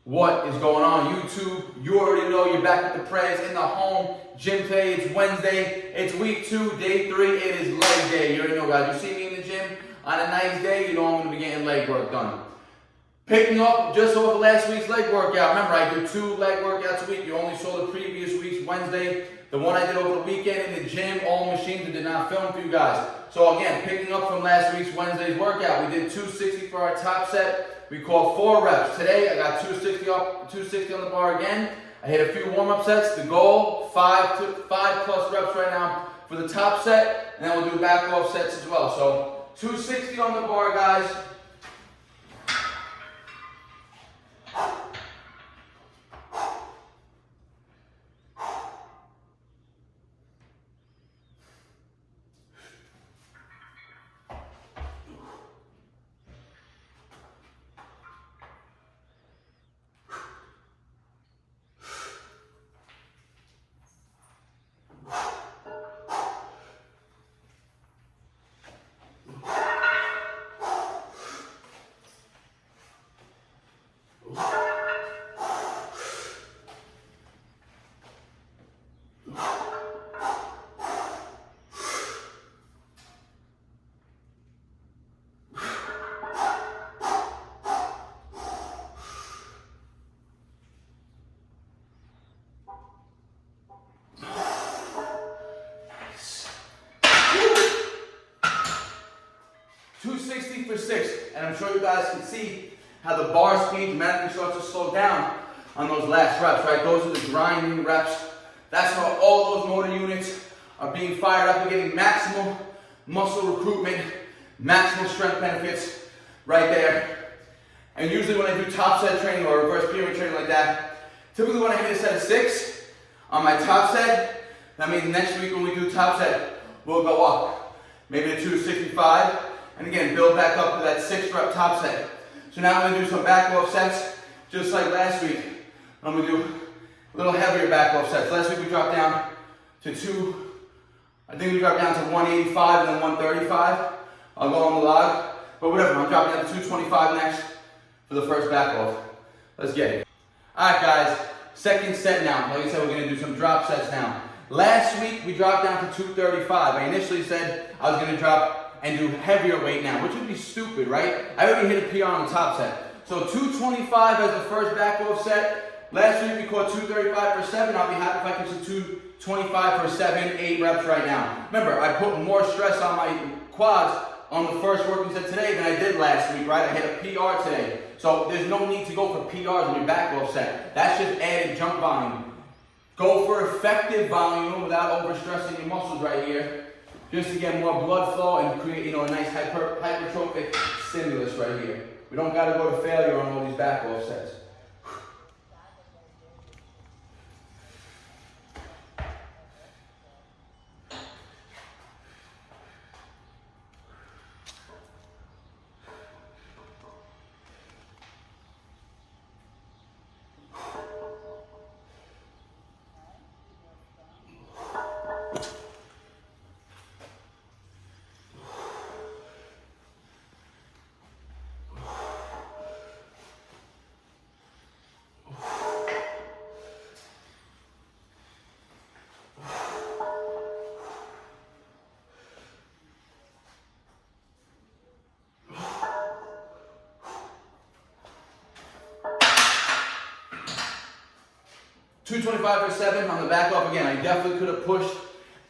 What is going on YouTube? You already know you're back at the Prez in the home gym today. It's Wednesday. It's week 2, day 3. It is leg day. You already know, guys. You see me in the gym on a nice day, you know I'm going to be getting leg work done. Picking up just over last week's leg workout. Remember, I do 2 leg workouts a week. You only saw the previous week's Wednesday. The one I did over the weekend in the gym, all machines, I did not film for you guys. So again, picking up from last week's Wednesday's workout, we did 260 for our top set. We called 4 reps. Today, I got 260 on the bar again. I hit a few warm-up sets. The goal, 5 plus reps right now for the top set, and then we'll do back off sets as well. So 260 on the bar, guys. For 6, and I'm sure you guys can see how the bar speed dramatically starts to slow down on those last reps, right? Those are the grinding reps. That's how all those motor units are being fired up and getting maximal muscle recruitment, maximal strength benefits right there. And usually when I do top set training or reverse pyramid training like that, typically when I hit a set of 6 on my top set, that means next week when we do top set, we'll go up, maybe to 265. And again, build back up to that 6-rep top set. So now I'm going to do some back off sets, just like last week. I'm going to do a little heavier back off sets. Last week we dropped down to I think we dropped down to 185 and then 135. I'll go on the log, but whatever, I'm dropping down to 225 next for the first back off. Let's get it. All right, guys, second set now. Like I said, we're going to do some drop sets now. Last week we dropped down to 235. I initially said I was going to drop and do heavier weight now, which would be stupid, right? I already hit a PR on the top set. So 225 as the first back off set. Last week we caught 235 for 7. I'll be happy if I can do 225 for 7, 8 reps right now. Remember, I put more stress on my quads on the first working set today than I did last week, right? I hit a PR today. So there's no need to go for PRs on your back off set. That's just added jump volume. Go for effective volume without overstressing your muscles right here, just to get more blood flow and create, a nice hypertrophic stimulus right here. We don't got to go to failure on all these back off sets. 225 for 7 on the back off. Again, I definitely could have pushed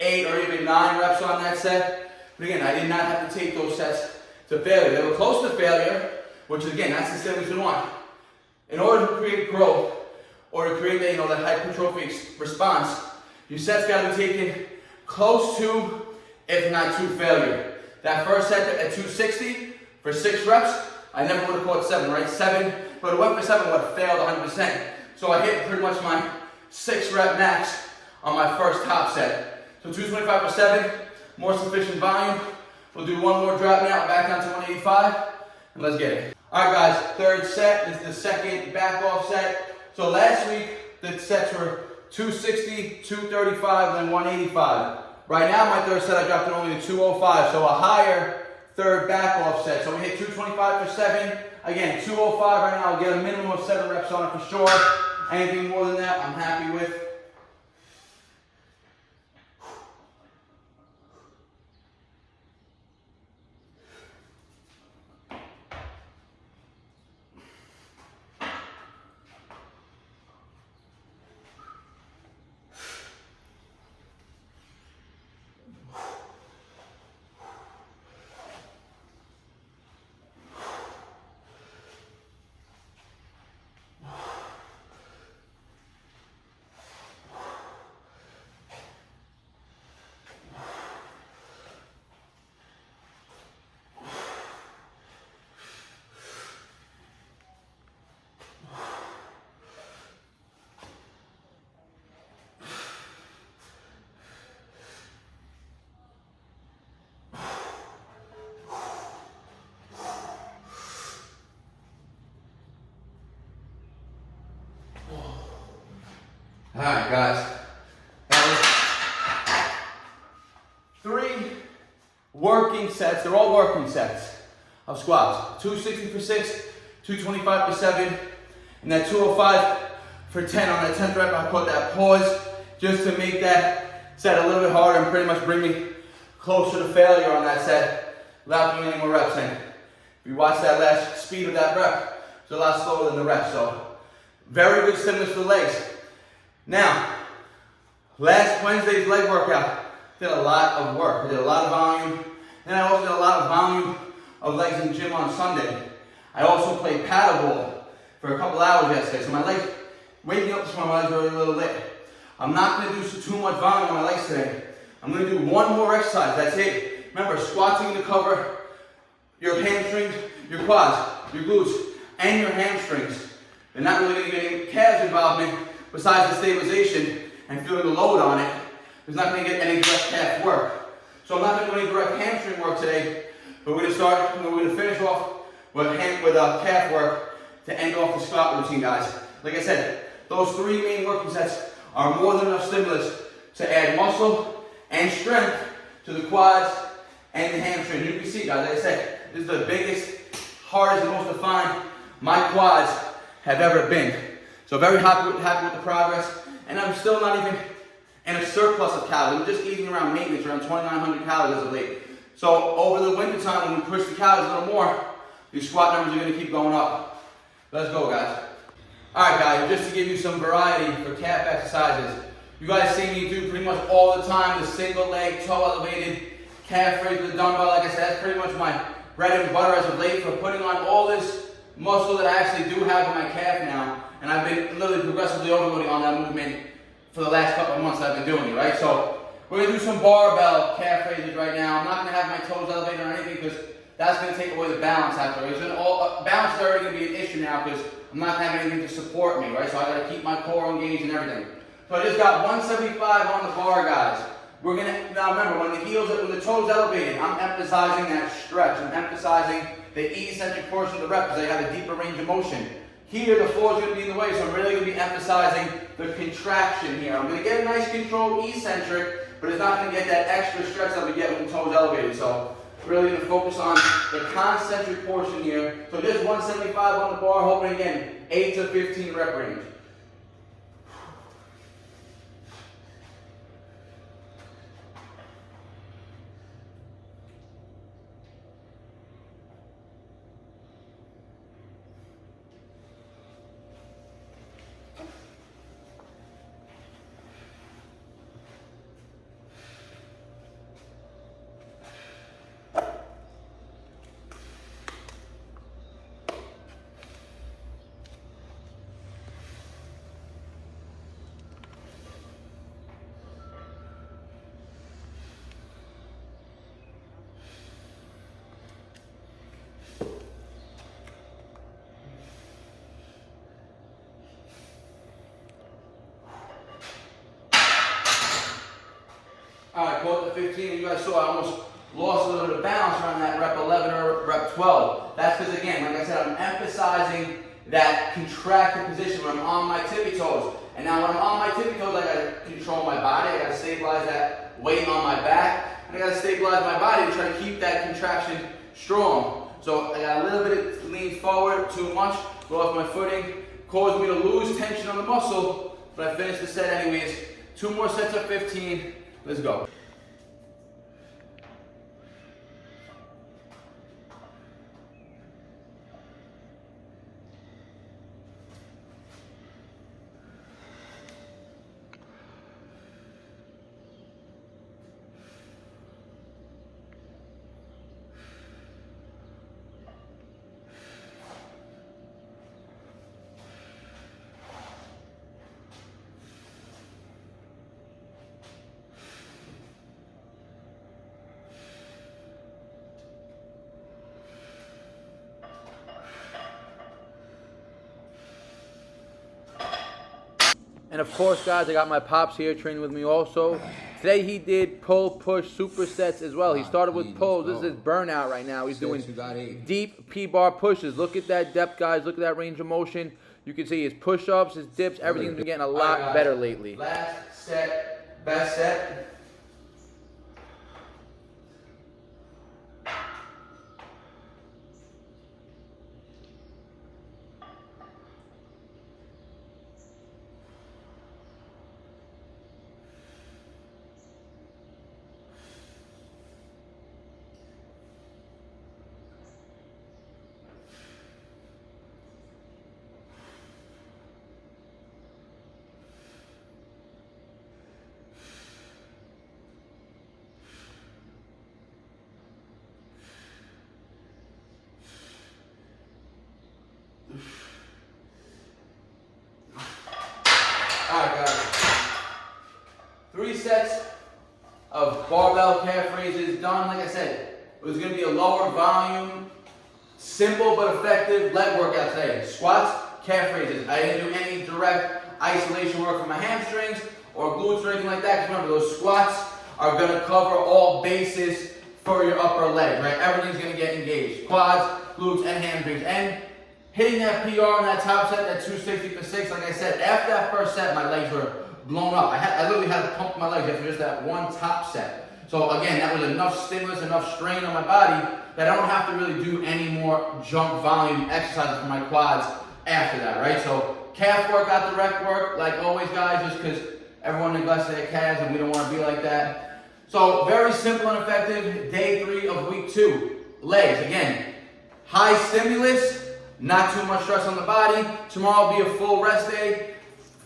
8 or even 9 reps on that set. But again, I did not have to take those sets to failure. They were close to failure, which again, that's the stimulus we want. In order to create growth or to create that, that hypertrophic response, your sets got to be taken close to, if not to failure. That first set at 260 for 6 reps, I never would have caught 7, right? 7, but it went for 7, would have failed 100%. So I hit pretty much my 6-rep max on my first top set. So 225 for 7, more sufficient volume. We'll do one more drop now, back down to 185, and let's get it. All right, guys, third set is the second back off set. So last week, the sets were 260, 235, and then 185. Right now, my third set, I dropped it only to 205, so a higher third back off set. So we hit 225 for 7 Again, 205 right now. I'll get a minimum of 7 reps on it for sure. Anything more than that, I'm happy with. All right, guys. That was 3 working sets. They're all working sets of squats. 260 for 6, 225 for 7, and that 205 for 10 on that 10th rep. I put that pause just to make that set a little bit harder and pretty much bring me closer to failure on that set without doing any more reps in. If you watch that last speed of that rep, it's a lot slower than the rep. So very good stimulus for the legs. Now, last Wednesday's leg workout, did a lot of work. I did a lot of volume, and I also did a lot of volume of legs in the gym on Sunday. I also played paddleball for a couple hours yesterday, so my legs, waking up this morning, my legs were a little lit. I'm not going to do too much volume on my legs today. I'm going to do one more exercise, that's it. Remember, squats are going to cover your hamstrings, your quads, your glutes, and your hamstrings. They're not really going to get any calves involvement. Besides the stabilization and feeling the load on it, it's not going to get any direct calf work. So I'm not going to do any direct hamstring work today, but we're going to finish off with calf work to end off the squat routine, guys. Like I said, those 3 main working sets are more than enough stimulus to add muscle and strength to the quads and the hamstring. You can see, guys, like I said, this is the biggest, hardest, and most defined my quads have ever been. So very happy with the progress, and I'm still not even in a surplus of calories. I'm just eating around maintenance, around 2,900 calories as of late. So over the winter time, when we push the calories a little more, these squat numbers are going to keep going up. Let's go, guys. All right, guys, just to give you some variety for calf exercises. You guys see me do pretty much all the time the single leg, toe elevated calf raise with the dumbbell. Like I said, that's pretty much my bread and butter as of late for putting on all this muscle that I actually do have in my calf now. And I've been literally progressively overloading on that movement for the last couple of months I've been doing it, right? So we're going to do some barbell calf raises right now. I'm not going to have my toes elevated or anything because that's going to take away the balance afterwards. Balance is already going to be an issue now because I'm not going to have anything to support me, right? So I got to keep my core engaged and everything. So I just got 175 on the bar, guys. We're going to, now remember, when the toes elevated, I'm emphasizing that stretch. I'm emphasizing the eccentric portion of the rep because I have a deeper range of motion. Here, the floor is going to be in the way, so I'm really going to be emphasizing the contraction here. I'm going to get a nice controlled eccentric, but it's not going to get that extra stretch that we get when the toes elevated. So really going to focus on the concentric portion here. So just 175 on the bar, hoping again, 8 to 15 rep range. Alright, quote the 15, you guys saw I almost lost a little bit of balance around that rep 11 or rep 12. That's because, again, like I said, I'm emphasizing that contracted position when I'm on my tippy toes. And now when I'm on my tippy toes, I gotta control my body, I gotta stabilize that weight on my back, and I gotta stabilize my body to try to keep that contraction strong. So I got a little bit of lean forward, too much, lost my footing, caused me to lose tension on the muscle, but I finished the set anyways. 2 more sets of 15, let's go. And of course, guys, I got my pops here training with me also. Today he did pull, push, supersets as well. He started with pulls. This is his burnout right now. He's doing deep P-bar pushes. Look at that depth, guys. Look at that range of motion. You can see his push-ups, his dips. Everything's been getting a lot better lately. Last set, best set. Alright guys, 3 sets of barbell calf raises done. Like I said, it was going to be a lower volume, simple but effective leg workout today. Squats, calf raises. I didn't do any direct isolation work for my hamstrings or glutes or anything like that. Because remember, those squats are going to cover all bases for your upper leg, right? Everything's going to get engaged. Quads, glutes, and hamstrings. And hitting that PR on that top set, that 260 for 6, like I said, after that first set, my legs were blown up. I literally had to pump my legs after just that one top set. So again, that was enough stimulus, enough strain on my body that I don't have to really do any more jump volume exercises for my quads after that, right? So calf work, got direct work, like always, guys, just because everyone neglects their calves and we don't want to be like that. So very simple and effective, day 3 of week 2. Legs, again, high stimulus, not too much stress on the body. Tomorrow will be a full rest day.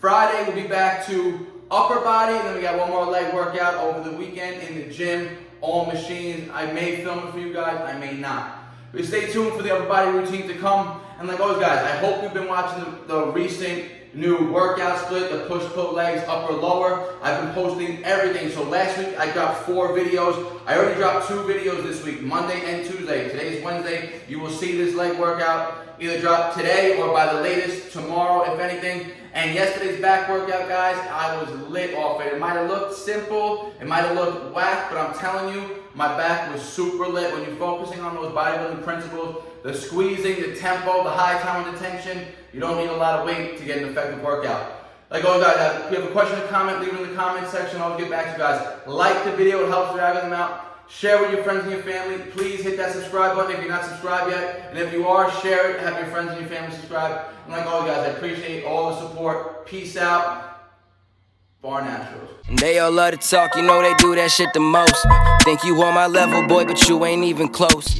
Friday we'll be back to upper body, and then we got one more leg workout over the weekend in the gym, all machines. I may film it for you guys, I may not. But stay tuned for the upper body routine to come. And like always, guys, I hope you've been watching the recent new workout split, the push-pull legs, upper, lower. I've been posting everything. So last week I dropped 4 videos. I already dropped 2 videos this week, Monday and Tuesday. Today's Wednesday. You will see this leg workout either drop today or by the latest tomorrow, if anything. And yesterday's back workout, guys, I was lit off it. It might have looked simple, it might have looked whack, but I'm telling you, my back was super lit. When you're focusing on those bodybuilding principles, the squeezing, the tempo, the high time under tension, you don't need a lot of weight to get an effective workout. Like always, guys, if you have a question or comment, leave it in the comment section. I'll get back to you guys. Like the video, it helps the algorithm out. Share with your friends and your family. Please hit that subscribe button if you're not subscribed yet. And if you are, share it. Have your friends and your family subscribe. And like always, guys, I appreciate all the support. Peace out. Barnaturals. And they all love to talk, you know they do that shit the most. Think you on my level, boy, but you ain't even close.